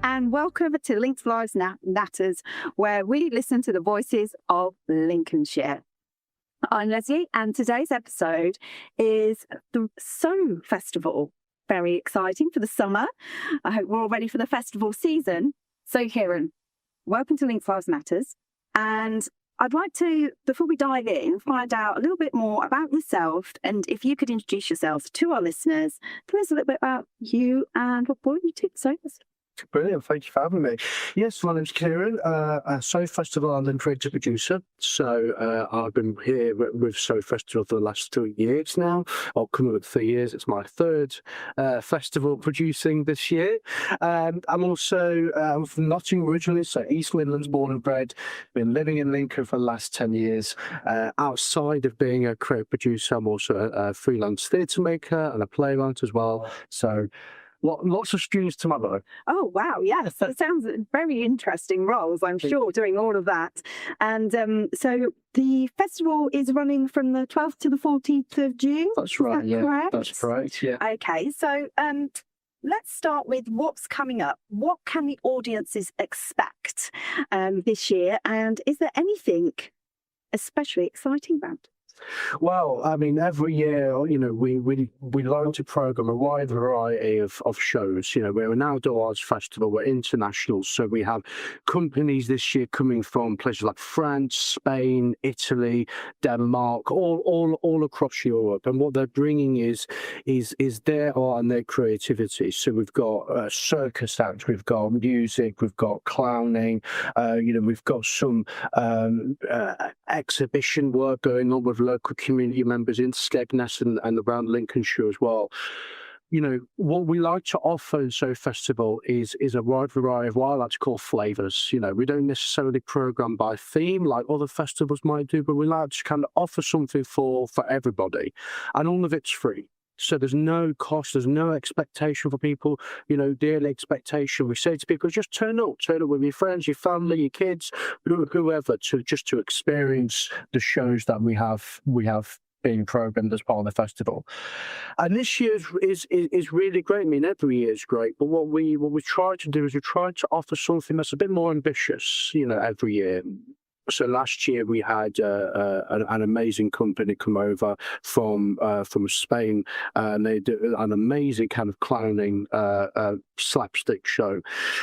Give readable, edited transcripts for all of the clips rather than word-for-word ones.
And welcome to Links Live's Natters, where we listen to the voices of Lincolnshire. I'm Lesley, and today's episode is the Sow Festival. Very exciting for the summer. I hope we're all ready for the festival season. So, Kieran, welcome to Links Live's Natters. And I'd like to, before we dive in, find out a little bit more about yourself. And if you could introduce yourself to our listeners, tell us a little bit about you and what brought you to the Sow Festival. Brilliant, thank you for having me. Yes, my name's Kieran. Sow Festival, I'm the creative producer. So I've been here with Sow Festival for the last 3 years now. I'll come up 3 years. It's my third festival producing this year. I'm also I'm from Nottingham originally, so East Midlands, born and bred. Been living in Lincoln for the last 10 years. Outside of being a creative producer, I'm also a freelance theatre maker and a playwright as well. So lots of strings to my bow. Oh, wow. Yes. That sounds very interesting roles, I'm sure, doing all of that. And so the festival is running from the 12th to the 14th of June. That's right. Is that correct? That's correct. Yeah. Okay. So let's start with what's coming up. What can the audiences expect this year? And is there anything especially exciting about it? Well, I mean, every year, we like to program a wide variety of shows. We're an outdoor arts festival, we're international, so we have companies this year coming from places like France, Spain, Italy, Denmark, all across Europe, and what they're bringing is their art and their creativity. So we've got circus acts, we've got music, we've got clowning, we've got some exhibition work going on with local community members in Skegness and around Lincolnshire as well. What we like to offer in Sow Festival is a wide variety of what I like to call flavours. We don't necessarily program by theme like other festivals might do, but we like to kind of offer something for everybody, and all of it's free. So there's no cost, there's no expectation for people, the only expectation we say to people is just turn up with your friends, your family, your kids, whoever, to experience the shows that we have being programmed as part of the festival. And this year is really great. I mean, every year is great, but what we try to do is we try to offer something that's a bit more ambitious, every year. So last year we had an amazing company come over from Spain, and they did an amazing kind of clowning slapstick show.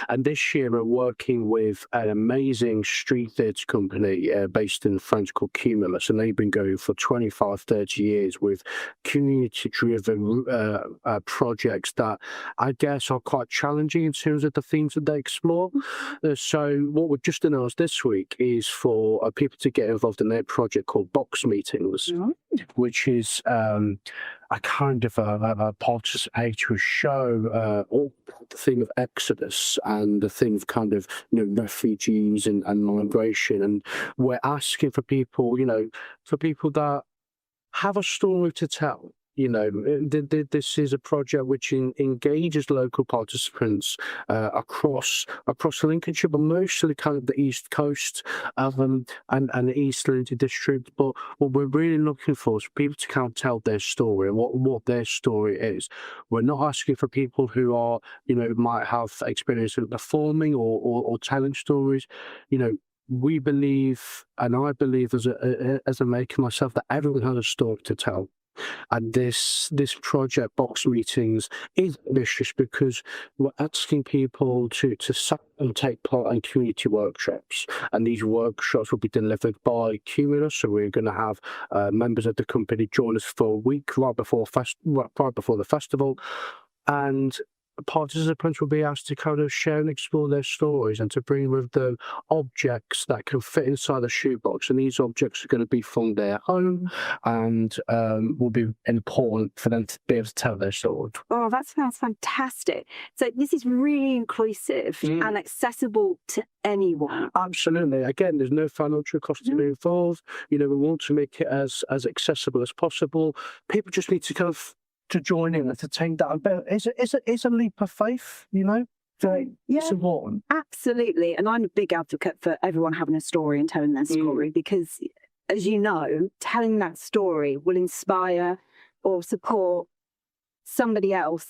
And this year we're working with an amazing street theatre company based in France called Cumulus, and they've been going for 25, 30 years with community-driven projects that I guess are quite challenging in terms of the themes that they explore. So what we've just announced this week is for people to get involved in their project called Box Meetings, which is a kind of a participatory show, all the theme of Exodus and the theme of kind of refugees and migration, and we're asking for people, that have a story to tell. This is a project which engages local participants across Lincolnshire, but mostly kind of the East Coast and the East Lincolnshire district. But what we're really looking for is people to kind of tell their story and what their story is. We're not asking for people who are, might have experience in performing or telling stories. We believe, and I believe as a maker myself, that everyone has a story to tell. And this project, Box Meetings, is ambitious because we're asking people to sit and take part in community workshops. And these workshops will be delivered by Cumulus. So we're going to have members of the company join us for a week right before the festival. And participants will be asked to kind of share and explore their stories and to bring with them objects that can fit inside a shoebox. And these objects are going to be from their home and will be important for them to be able to tell their story. Oh, that sounds fantastic. So this is really inclusive and accessible to anyone. Absolutely. Again, there's no financial cost to be involved. We want to make it as accessible as possible. People just need to kind of to join in and to take that a bit. It's a leap of faith, So it's important. Absolutely. And I'm a big advocate for everyone having a story and telling their story because, as you know, telling that story will inspire or support somebody else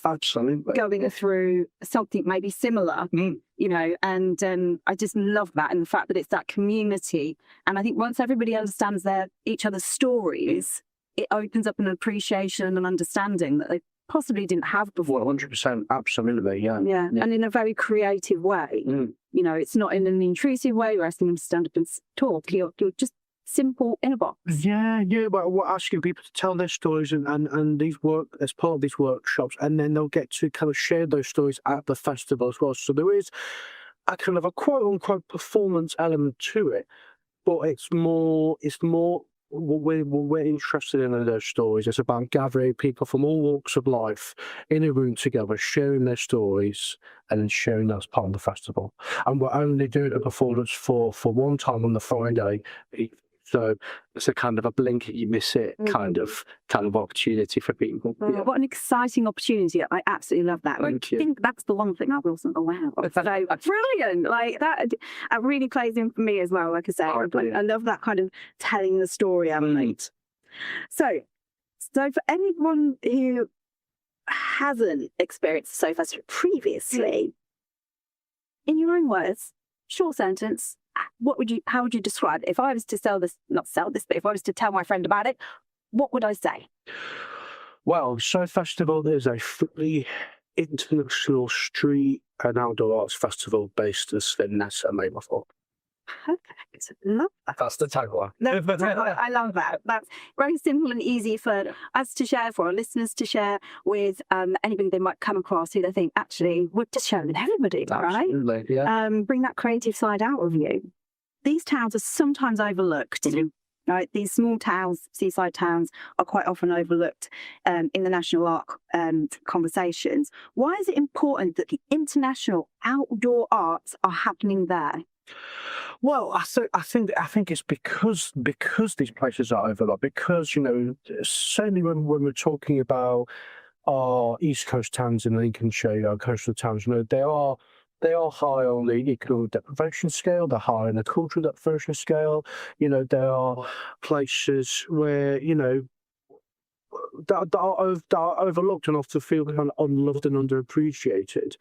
going through something maybe similar, and I just love that, and the fact that it's that community. And I think once everybody understands each other's stories, it opens up an appreciation and understanding that they possibly didn't have before. 100%, absolutely, yeah. And in a very creative way. It's not in an intrusive way. You're asking them to stand up and talk. You're just simple in a box. Yeah. But we're asking people to tell their stories and these work as part of these workshops, and then they'll get to kind of share those stories at the festival as well. So there is a kind of a quote unquote performance element to it, but it's more what we're interested in those stories. It's about gathering people from all walks of life in a room together, sharing their stories, and then sharing that as part of the festival. And we're only doing a performance for one time on the Friday. So it's a kind of a blink you miss it kind of opportunity for people. What an exciting opportunity. I absolutely love that. I think that's the one thing I wasn't aware of. So brilliant. Like that really plays in for me as well, like I say. I love that kind of telling the story element. So for anyone who hasn't experienced So Festival previously, in your own words, short sentence, how would you describe it? If I was to but if I was to tell my friend about it, what would I say? Well, So Festival is a fully international street and outdoor arts festival based in Skegness and Mablethorpe. Perfect. Love that. That's the tagline. I love that. That's very simple and easy for us to share, for our listeners to share with anybody they might come across who they think, actually, we're just sharing with everybody, Absolutely, right? Yeah. Bring that creative side out of you. These towns are sometimes overlooked. Right? These small towns, seaside towns, are quite often overlooked in the national art conversations. Why is it important that the international outdoor arts are happening there? Well, I think it's because these places are overlooked. Because certainly when we're talking about our East Coast towns in Lincolnshire, our coastal towns, they are high on the economic deprivation scale. They're high on the cultural deprivation scale. There are places where that are overlooked and often feel kind of unloved and underappreciated.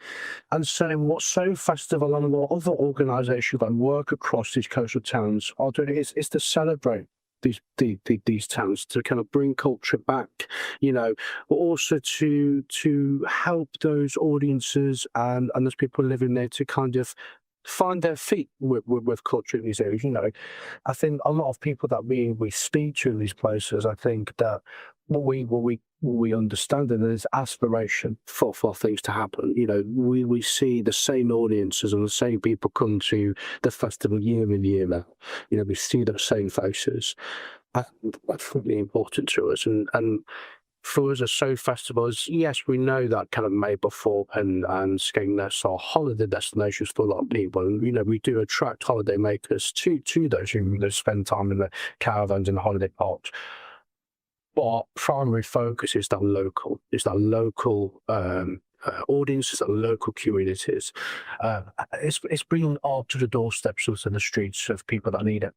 And so what So Festival and what other organisations that work across these coastal towns are doing is to celebrate these towns, to kind of bring culture back, but also to help those audiences and those people living there to kind of find their feet with culture in these areas. I think a lot of people that we speak to in these places, I think that what we understand that there's aspiration for things to happen. We see the same audiences and the same people come to the festival year in, year out. We see those same faces. And that's really important to us. And for us as So Festivals, yes, we know that kind of Mablethorpe and Skegness are holiday destinations for a lot of people. And, we do attract holiday makers to those who spend time in the caravans and holiday parks. But our primary focus is that local. It's that local audiences, that local communities. It's bringing art to the doorsteps of the streets of people that need it.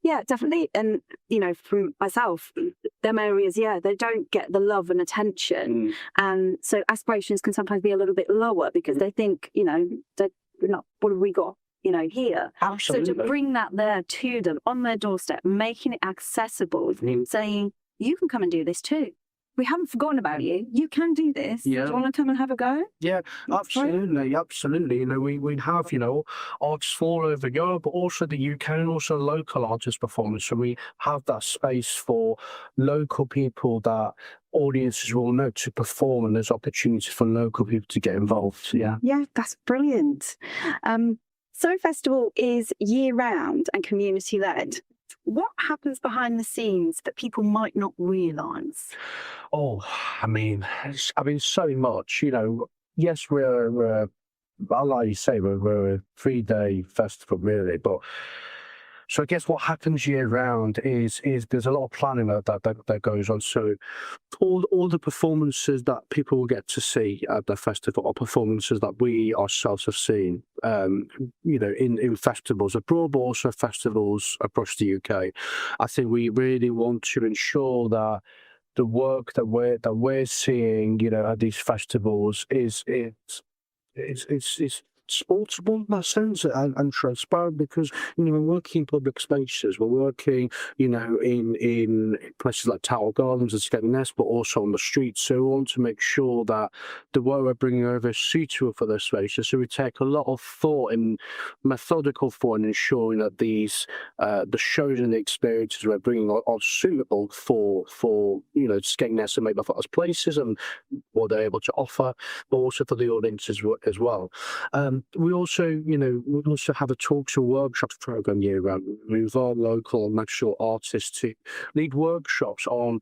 Yeah, definitely. And, from myself, them areas, they don't get the love and attention. And so aspirations can sometimes be a little bit lower because they think, they're not, what have we got, here? Absolutely. So to bring that there to them on their doorstep, making it accessible, saying, you can come and do this too. We haven't forgotten about you. You can do this. Yeah. Do you want to come and have a go? Yeah, absolutely. We have, artists all over Europe, but also the UK and also local artist performers. So we have that space for local people that audiences will know to perform, and there's opportunities for local people to get involved. Yeah. Yeah, that's brilliant. So Festival is year-round and community-led. What happens behind the scenes that people might not realise? Oh, I mean, so much. Yes, we're like you say, we're a 3-day festival, really. But so I guess what happens year round is there's a lot of planning that goes on. So all the performances that people will get to see at the festival are performances that we ourselves have seen, in festivals abroad, but also festivals across the UK. I think we really want to ensure that the work that we're seeing, at these festivals is it's sportable in that sense, and transparent, because we're working in public spaces, we're working in places like Tower Gardens and Skegness, but also on the streets. So we want to make sure that the work we're bringing over is suitable for those spaces. So we take a lot of thought and methodical thought in ensuring that these the shows and the experiences we're bringing are suitable for Skegness and maybe for us places and what they're able to offer, but also for the audiences as well. We also have a talks and workshops program year round. We involve local and national artists to lead workshops on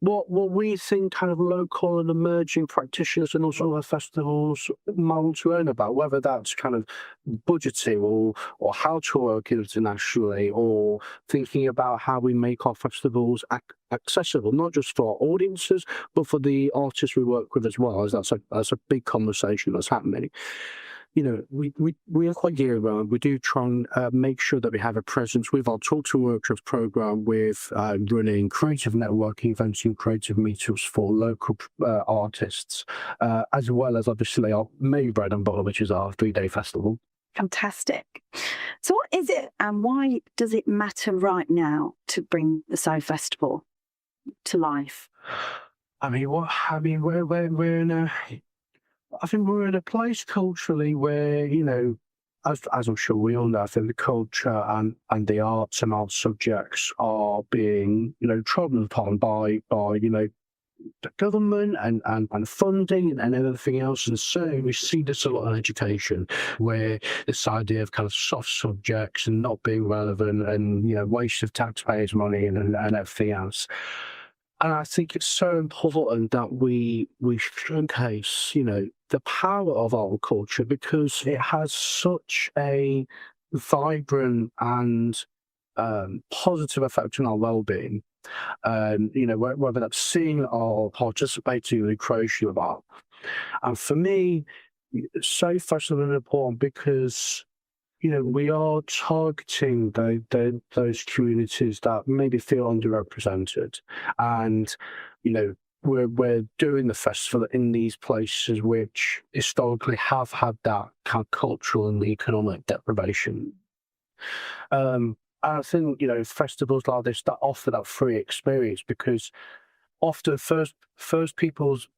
what we think kind of local and emerging practitioners and also our festivals might want to learn about, whether that's kind of budgeting or how to work internationally, or thinking about how we make our festivals accessible, not just for our audiences, but for the artists we work with as well. As that's a big conversation that's happening. We are quite year round. We do try and make sure that we have a presence with our Talk to Workshops program, with running creative networking events and creative meetups for local artists, as well as obviously our main bread and butter, which is our 3-day festival. Fantastic. So what is it and why does it matter right now to bring the So Festival to life? We're in a... I think we're in a place culturally where, as I'm sure we all know, I think the culture and the arts and art subjects are being, trodden upon by the government and funding and everything else. And so we see this a lot in education, where this idea of kind of soft subjects and not being relevant and, waste of taxpayers' money and everything else. And I think it's so important that we showcase, the power of our culture, because it has such a vibrant and positive effect on our well-being. Whether that's seeing or participating in the creation of art. And for me, so fascinating and important because we are targeting those communities that maybe feel underrepresented, and we're doing the festival in these places which historically have had that kind of cultural and economic deprivation. And I think festivals like this that offer that free experience, because often the first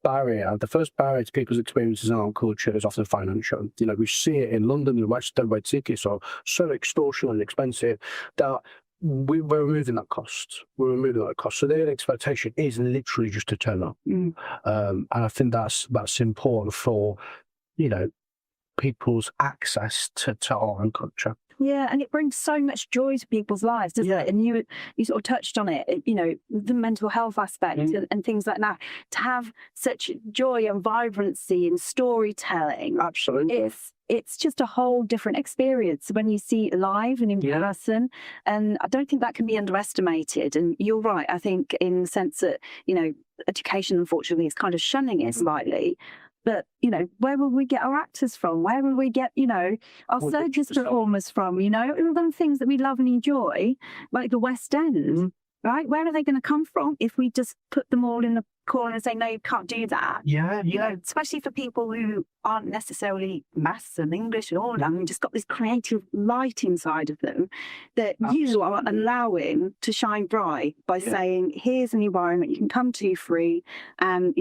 barrier to people's experiences in our culture is often financial. We see it in London and West End, where tickets are so extortionate and expensive that we're removing that cost. So their expectation is literally just to turn up. And I think that's important for people's access to art and culture. Yeah, and it brings so much joy to people's lives, doesn't it? And you sort of touched on it, the mental health aspect and things like that. To have such joy and vibrancy and storytelling, absolutely, it's just a whole different experience when you see it live and in person. And I don't think that can be underestimated. And you're right, I think, in the sense that, education, unfortunately, is kind of shunning it slightly. But, where will we get our actors from? Where will we get, our circus performers from? All the things that we love and enjoy, like the West End, right? Where are they going to come from if we just put them all in the corner and say, no, you can't do that? Yeah. Especially for people who aren't necessarily maths and English and all that, and just got this creative light inside of them that you are allowing to shine bright by saying, here's an environment you can come to free and,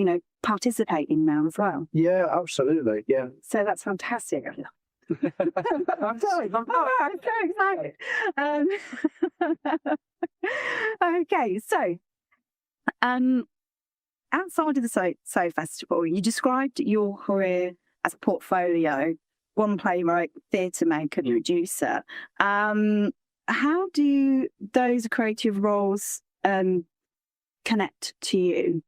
participate in now as well. Yeah, absolutely. Yeah. So that's fantastic. I'm so excited. Okay, so outside of the So Festival, you described your career as a portfolio, one playwright, theatre maker, producer. How do those creative roles connect to you?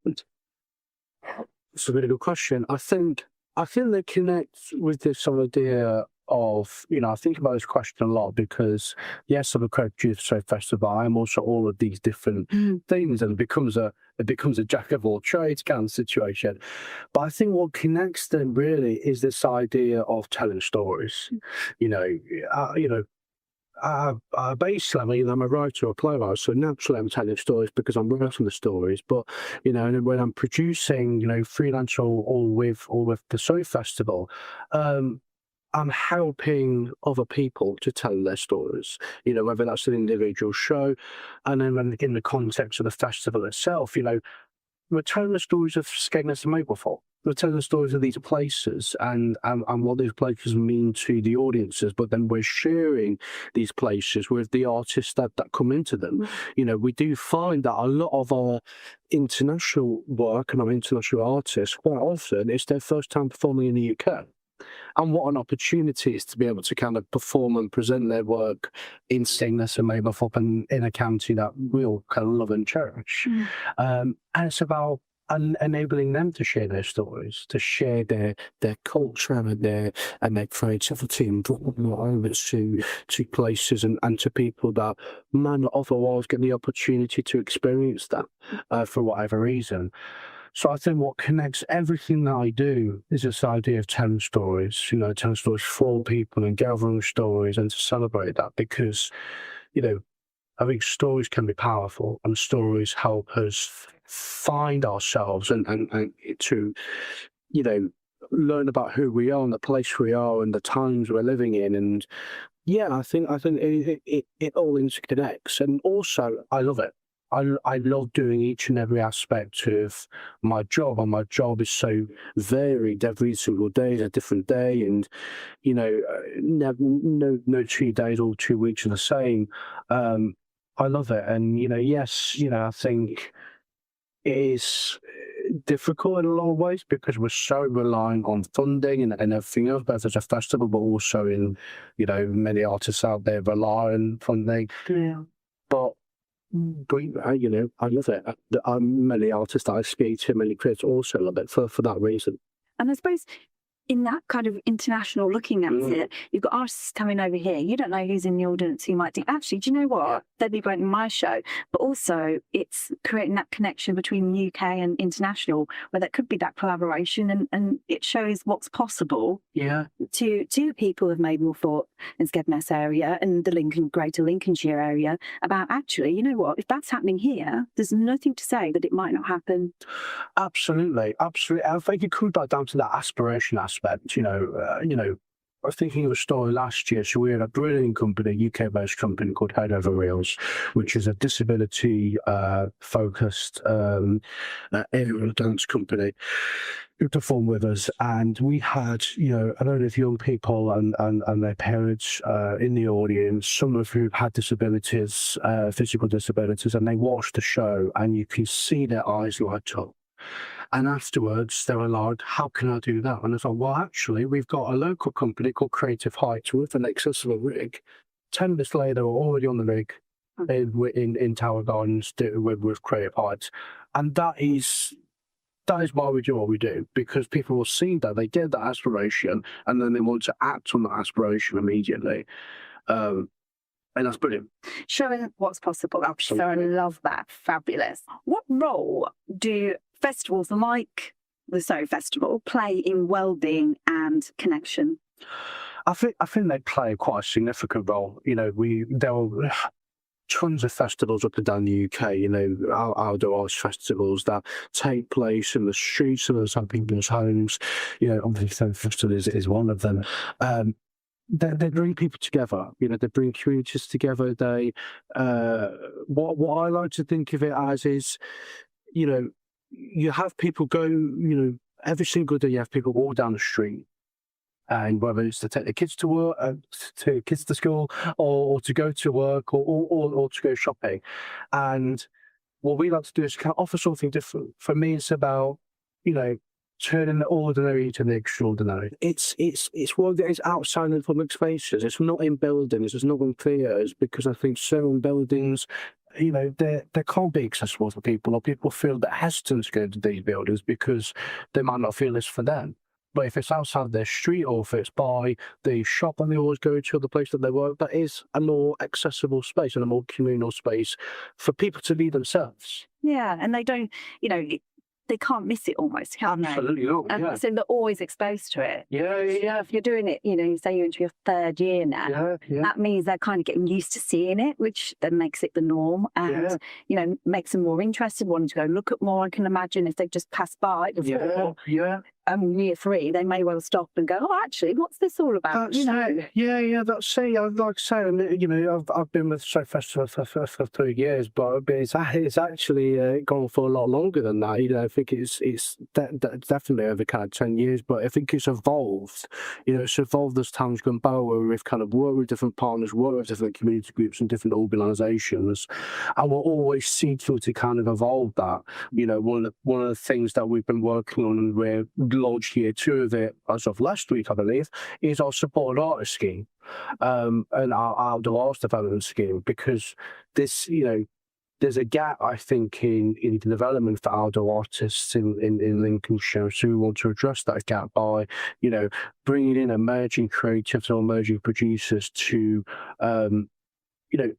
It's a really good question. I think they connect with this idea of, I think about this question a lot because, yes, I'm a creative producer for Festival. I'm also all of these different things, and it becomes a jack of all trades kind of situation. But I think what connects them really is this idea of telling stories. Basically, I'm a writer or playwright, so naturally I'm telling stories because I'm writing the stories. But and when I'm producing, freelance or with the Soul Festival, I'm helping other people to tell their stories. Whether that's an individual show, and then in the context of the festival itself, we're telling the stories of Skegness and Maplethorpe. We're telling the stories of these places and what these places mean to the audiences, but then we're sharing these places with the artists that come into them. We do find that a lot of our international work and our international artists, quite often, it's their first time performing in the UK. And what an opportunity is to be able to kind of perform and present their work in Skegness and Maplethorpe and in a county that we all kind of love and cherish. And it's about enabling them to share their stories, to share their culture and their creativity, and bring them over to places and to people that might not otherwise get the opportunity to experience that for whatever reason. So I think what connects everything that I do is this idea of telling stories, telling stories for people and gathering stories and to celebrate that because, I think stories can be powerful and stories help us find ourselves and to, learn about who we are and the place we are and the times we're living in. And yeah, I think it all interconnects. And also, I love it. I love doing each and every aspect of my job, and my job is so varied. Every single day is a different day, and never, no 2 days or 2 weeks are the same. I love it, and yes, I think it is difficult in a lot of ways because we're so reliant on funding and everything else, both as a festival, but also in many artists out there rely on funding. Yeah. But I love it. Many artists that I speak to, many critics also love it for that reason. And I suppose in that kind of international looking at it, you've got artists coming over here. You don't know who's in the audience who might think, actually, do you know what? Yeah. They'd be great in my show. But also, it's creating that connection between the UK and international, where there could be that collaboration, and it shows what's possible to people of Maplethorpe and Skegness area and the Greater Lincolnshire area about, actually, you know what? If that's happening here, there's nothing to say that it might not happen. Absolutely. I think it comes back down to that aspiration aspect. I was thinking of a story last year. So we had a brilliant company, UK-based company called Head Over Reels, which is a disability-focused aerial dance company who performed with us. And we had, a load of young people and their parents in the audience, some of who had disabilities, physical disabilities, and they watched the show and you can see their eyes light up. And afterwards, they were like, how can I do that? And I thought, well, actually, we've got a local company called Creative Heights with an accessible rig. 10 minutes later, we're already on the rig in Tower Gardens with Creative Heights. And that is why we do what we do, because people will see that, they get that aspiration, and then they want to act on that aspiration immediately. And that's brilliant. Showing what's possible. Absolutely. So I love that. Fabulous. What role do festivals like the So Festival play in well-being and connection? I think they play quite a significant role. There are tons of festivals up and down the UK, outdoor arts festivals that take place in the streets of some people's homes. Obviously, So Festival is one of them. They bring people together. They bring communities together. They, what I like to think of it as is, you have people go, every single day you have people walk down the street, and whether it's to take their kids to work, to school, or to go to work, or to go shopping, and what we like to do is kind of offer something different. For me, it's about, you know, turning the ordinary into the extraordinary. It's what it is outside of the public spaces. It's not in buildings. It's not in theatres, because I think certain buildings, you know, they can't be accessible for people, or people feel that hesitant to go to these buildings because they might not feel it's for them. But if it's outside their street, or if it's by the shop and they always go to, the place that they work, that is a more accessible space and a more communal space for people to be themselves. Yeah, and they don't, you know, they can't miss it almost, can they? Absolutely not. And Yeah. so they're always exposed to it. Yeah. If you're doing it, you know, say you're into your 3rd year now, Yeah. that means they're kind of getting used to seeing it, which then makes it the norm, and you know, makes them more interested, wanting to go look at more. I can imagine if they've just passed by before year 3, they may well stop and go, "Oh, actually, what's this all about?" That's it. Yeah. That's it. I'd like to say, you know, I've been with So Festival for 3 years, but it's actually gone for a lot longer than that. You know, I think it's definitely over kind of 10 years, but I think it's evolved. You know, it's evolved as time's gone by, where we've kind of worked with different partners, worked with different community groups and different organisations, and we're always seeking to kind of evolve that. You know, one of the things that we've been working on, and we're launched year 2 of it as of last week, I believe, is our supported artist scheme, and our outdoor arts development scheme, because this, you know, there's a gap, I think, in the development for outdoor artists in Lincolnshire. So we want to address that gap by, you know, bringing in emerging creatives or emerging producers to, you know,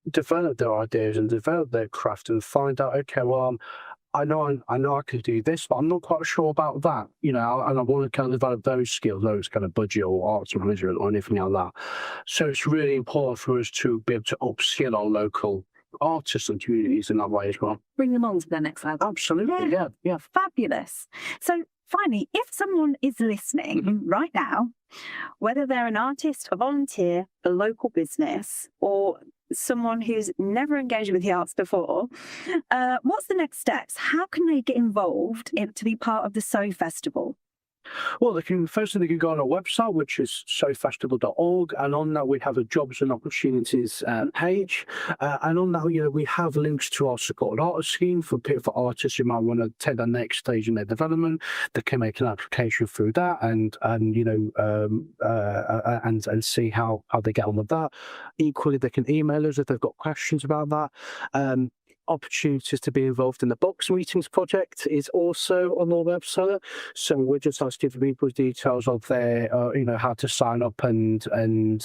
develop their ideas and develop their craft, and find out, okay, well, I know I could do this, but I'm not quite sure about that, you know, and I want to kind of develop those skills, those kind of budget or arts management or anything like that. So it's really important for us to be able to upskill our local artists and communities in that way as well. Bring them on to the next level. Absolutely, yeah. Fabulous. So finally, if someone is listening right now, whether they're an artist, a volunteer, a local business, or someone who's never engaged with the arts before, what's the next steps? How can they get involved to be part of the So Festival? Well, they can go on our website, which is sofestival.org, and on that we have a jobs and opportunities page, and on that, you know, we have links to our supported artist scheme for artists who might want to take that next stage in their development. They can make an application through that, and you know, and see how they get on with that. Equally, they can email us if they've got questions about that. Opportunities to be involved in the box meetings project is also on our website. So we're just asking for people's details of their, you know, how to sign up and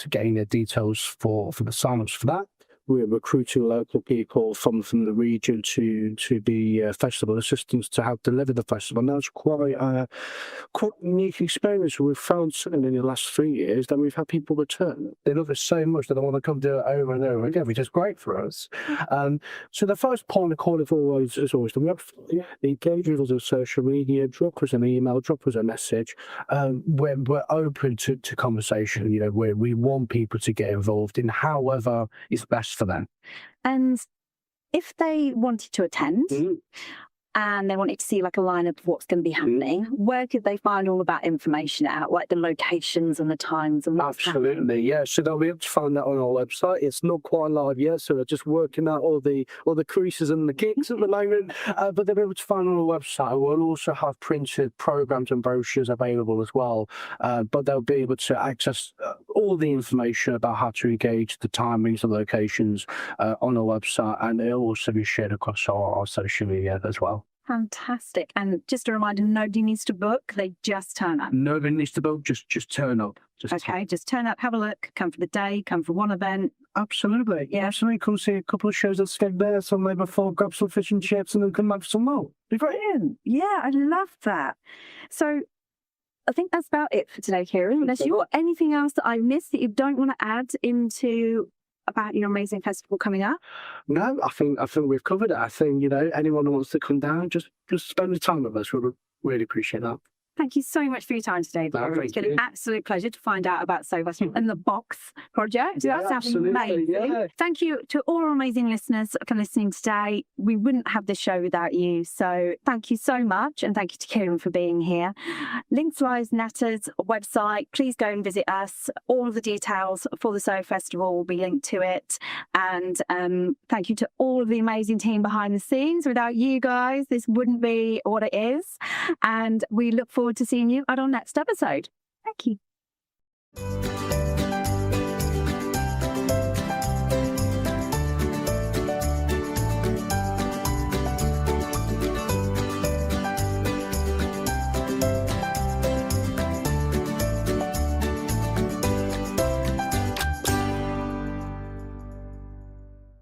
getting their details for the sign-ups for that. We're recruiting local people from the region to be festival assistants to help deliver the festival. And that's quite a unique experience. We've found certainly in the last 3 years that we've had people return. They love it so much that they want to come do it over and over again, which is great for us. So the first point of call is always the website. Engage with us on social media, drop us an email, drop us a message. We're open to conversation. You know, we want people to get involved in however is best for them. And if they wanted to attend and they wanted to see like a lineup of what's going to be happening, where could they find all of that information out, like the locations and the times and what's happening? Absolutely, yeah. So they'll be able to find that on our website. It's not quite live yet, so they're just working out all the creases and the gigs at the moment. But they'll be able to find on our website. We'll also have printed programs and brochures available as well. But they'll be able to access all the information about how to engage, the timings, the locations on our website, and it'll also be shared across our social media as well. Fantastic. And just a reminder, nobody needs to book, they just turn up. Nobody needs to book, just turn up. Just turn up, have a look, come for the day, come for one event. Absolutely. Yeah. Absolutely. Come see a couple of shows at Skegness on there before, grab some fish and chips, and then come back for some more. Be great. Brilliant. Yeah, I love that. So I think that's about it for today, Kieran. Unless you've got anything else that I missed that you don't want to add into about your amazing festival coming up? No, I think we've covered it. I think, you know, anyone who wants to come down, just spend the time with us. We would really appreciate that. Thank you so much for your time today. No, It's been an absolute pleasure to find out about So Festival and the Box project. Yeah, That sounds absolutely, amazing. yeah. Thank you to all our amazing listeners for listening today. We wouldn't have this show without you. So thank you so much. And thank you to Kieran for being here. Links Lives Natters website. Please go and visit us. All of the details for the So Festival will be linked to it. And thank you to all of the amazing team behind the scenes. Without you guys, this wouldn't be what it is. And we look forward to seeing you at our next episode. Thank you.